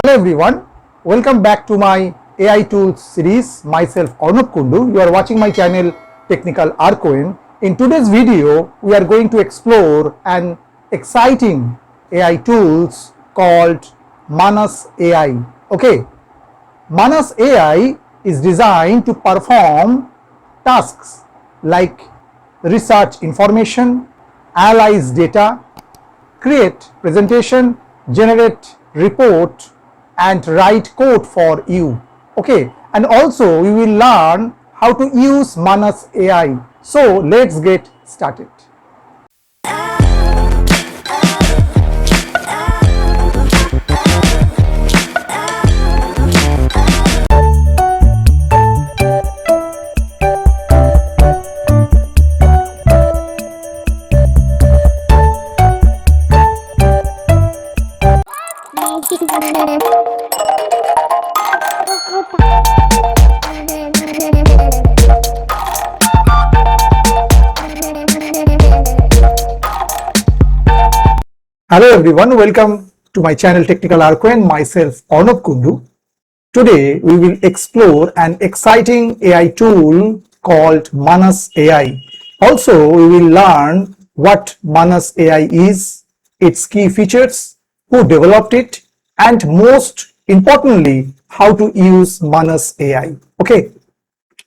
Hello everyone, welcome back to my AI tools series. Myself Arnab Kundu. You are watching my channel Technical ArCoAn. In today's video, we are going to explore an exciting AI tools called Manus AI. Okay, Manus AI is designed to perform tasks like research information, analyze data, create presentation, generate report and write code for you. Okay, and also we will learn how to use Manus AI. So let's get started. Hello everyone, welcome to my channel Technical ArCoAn. Myself Arnab Kundu. Today we will explore an exciting AI tool called Manus AI. Also we will learn what Manus AI is, its key features, who developed it, and most importantly how to use Manus AI. Okay.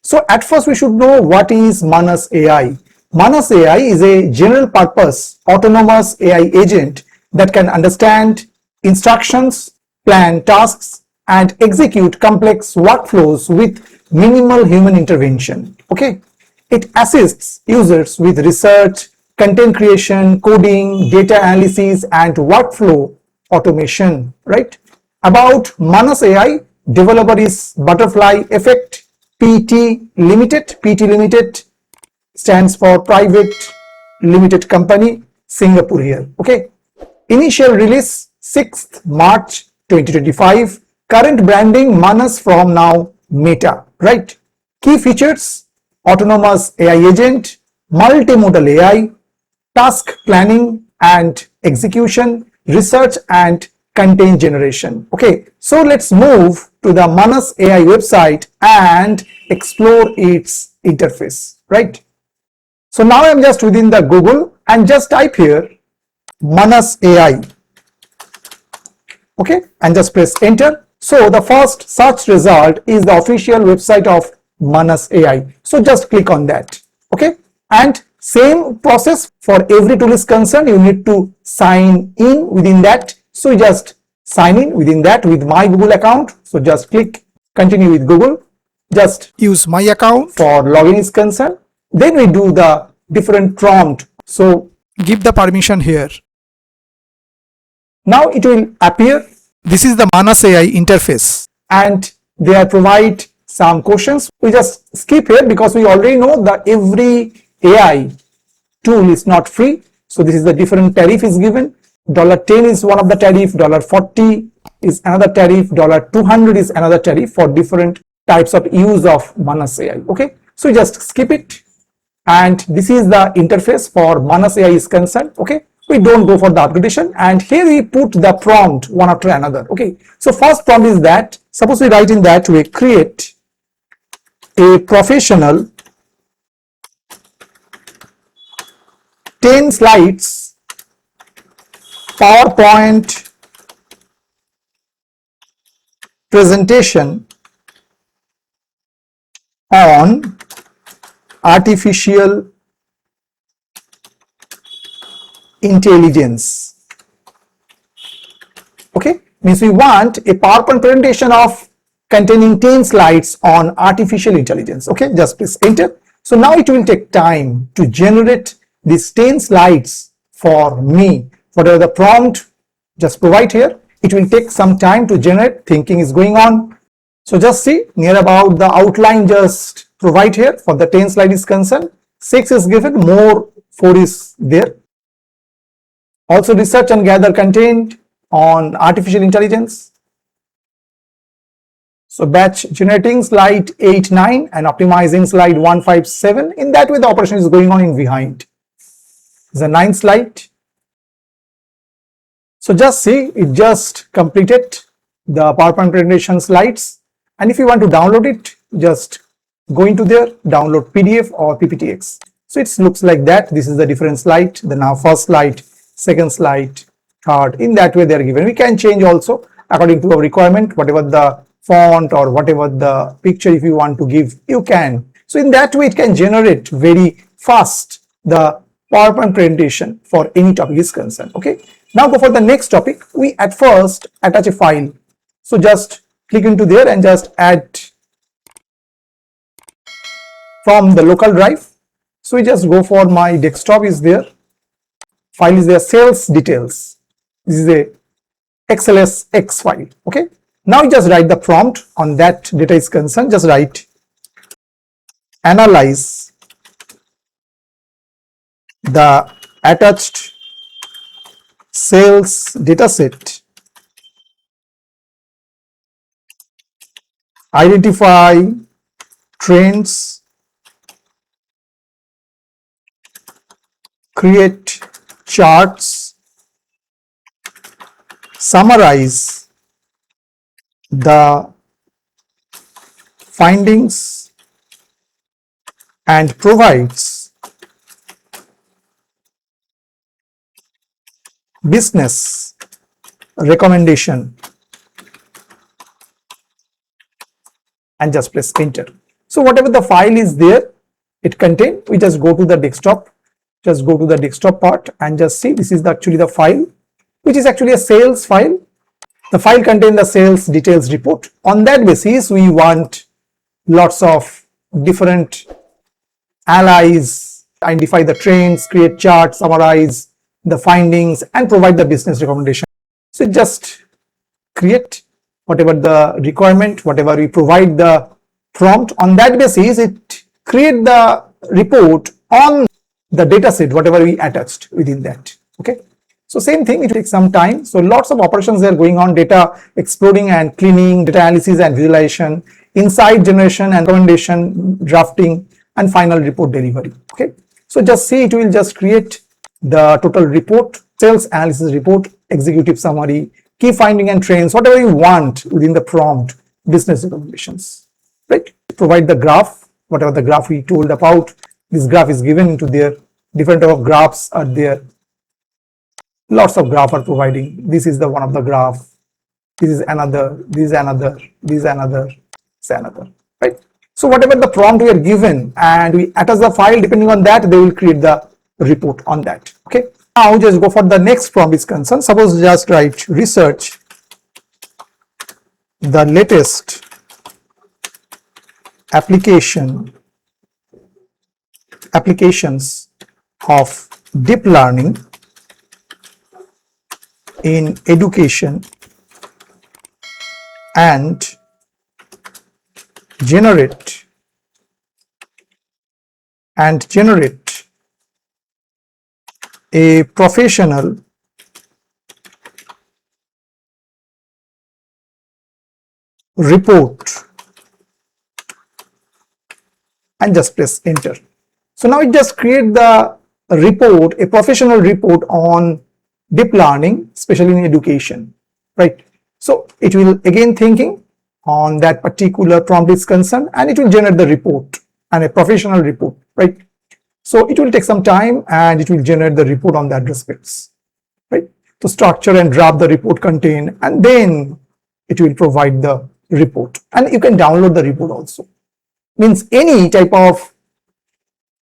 So at first we should know what is Manus AI. Manus AI is a general purpose autonomous AI agent that can understand instructions, plan tasks, and execute complex workflows with minimal human intervention. Okay. It assists users with research, content creation, coding, data analysis, and workflow automation. Right. About Manus AI, developer is Butterfly Effect PT Limited. PT Limited stands for Private Limited Company, Singapore here. Okay. Initial release 6th March 2025. Current branding Manus from now Meta. Right. Key features: autonomous AI agent, multimodal AI, task planning and execution, research and content generation. Okay, so let's move to the Manus AI website and explore its interface, right? So now I'm just within the Google and just type here Manus AI. Okay, and just press enter. So the first search result is the official website of Manus AI. So just click on that. Okay, and same process for every tool is concerned. You need to sign in within that. So just sign in within that with my Google account. So just click continue with Google. Just use my account for login is concerned. Then we do the different prompt. So give the permission here. Now it will appear. This is the Manus AI interface and they provide some questions. We just skip here because we already know that every AI tool is not free. So this is the different tariff is given. $10 is one of the tariff, $40 is another tariff, $200 is another tariff for different types of use of Manus AI. Okay, so just skip it. And this is the interface for Manus AI is concerned. Okay, we don't go for the upgradation, and here we put the prompt one after another. Okay, so first prompt is that suppose we write in that way, create a professional 10 slides PowerPoint presentation on artificial intelligence. Okay, means we want a PowerPoint presentation of containing 10 slides on artificial intelligence. Okay, just press enter. So now it will take time to generate these 10 slides for me. Whatever the prompt just provide here, it will take some time to generate. Thinking is going on. So just see near about the outline, just provide here for the 10 slide is concerned. 6 is given, more 4 is there. Also research and gather content on artificial intelligence. So batch generating slide 8, 9 and optimizing slide 1, 5, 7. In that way the operation is going on in behind. The 9th slide. So just see, it just completed the PowerPoint presentation slides. And if you want to download it, just go into there, download PDF or PPTX. So it looks like that. This is the different slide, the now first slide, second slide, third. In that way they are given. We can change also according to our requirement, whatever the font or whatever the picture if you want to give, you can. So in that way it can generate very fast the PowerPoint presentation for any topic is concerned. Okay. Now go for the next topic. We at first attach a file. So just click into there and just add from the local drive. So we just go for my desktop is there. File is there, sales details. This is a XLSX file. Okay. Now you just write the prompt on that data is concerned. Just write analyze the attached sales dataset, identify trends, create charts, summarize the findings and provides business recommendation, and just press enter. So whatever the file is there, it contains, we just go to the desktop, just go to the desktop part and just see this is actually the file, which is actually a sales file. The file contains the sales details report. On that basis, we want lots of different allies, identify the trends, create charts, summarize the findings and provide the business recommendation. So just create whatever the requirement, whatever we provide the prompt, on that basis it create the report on the data set whatever we attached within that. Okay. So same thing, it takes some time. So lots of operations are going on, data exploding and cleaning, data analysis and visualization, insight generation and recommendation, drafting and final report delivery. Okay. So just see, it will just create the total report, sales analysis report, executive summary, key finding and trends, whatever you want within the prompt, business recommendations, right? Provide the graph, whatever the graph we told about, this graph is given into there, different type of graphs are there, lots of graph are providing. This is the one of the graph, this is another, this is another, this is another, this is another, right? So whatever the prompt we are given and we attach the file, depending on that, they will create the report on that. Okay. Now just go for the next prompt is concerned. Suppose just write research the latest applications of deep learning in education and generate a professional report and just press enter. So now it just create the report, a professional report on deep learning, especially in education, right? So it will again thinking on that particular prompt is concerned and it will generate the report and a professional report, right? So it will take some time and it will generate the report on that respects, right? To structure and draft the report contain and then it will provide the report and you can download the report also. Means any type of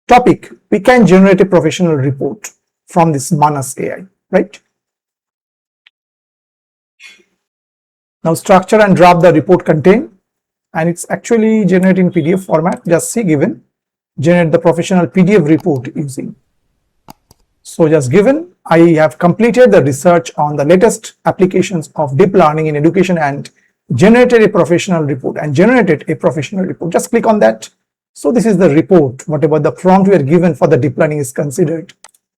topic, we can generate a professional report from this Manus AI, right? Now structure and draft the report contain and it's actually generated in PDF format. Just see given, generate the professional PDF report using. So just given, I have completed the research on the latest applications of deep learning in education and generated a professional report Just click on that. So this is the report, whatever the prompt we are given for the deep learning is considered.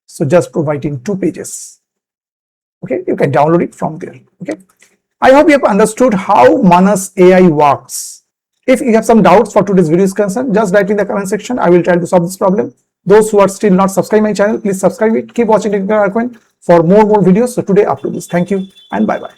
So just providing 2 pages. Okay, you can download it from there. Okay, I hope you have understood how Manus AI works. If you have some doubts for today's video is concerned, just write in the comment section. I will try to solve this problem. Those who are still not subscribed my channel, please subscribe it. Keep watching Techno India Group for more videos. So today up to this. Thank you and bye bye.